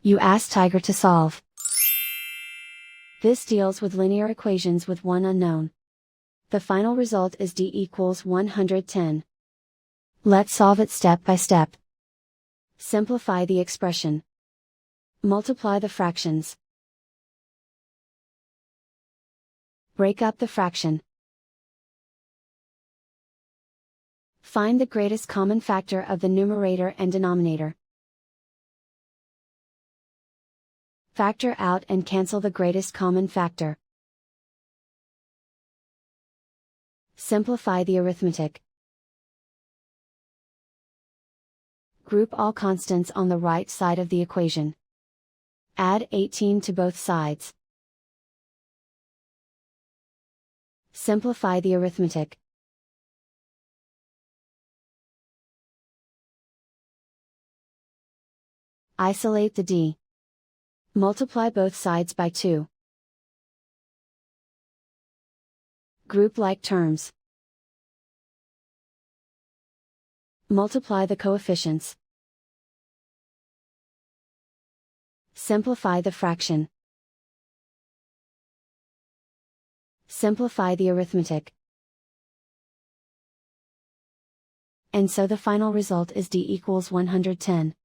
You ask Tiger to solve. This deals with linear equations with one unknown. The final result is d equals 110. Let's solve it step by step. Simplify the expression. Multiply the fractions. Break up the fraction. Find the greatest common factor of the numerator and denominator. Factor out and cancel the greatest common factor. Simplify the arithmetic. Group all constants on the right side of the equation. Add 18 to both sides. Simplify the arithmetic. Isolate the d. Multiply both sides by 2. Group like terms. Multiply the coefficients. Simplify the fraction. Simplify the arithmetic. And so the final result is d equals 110.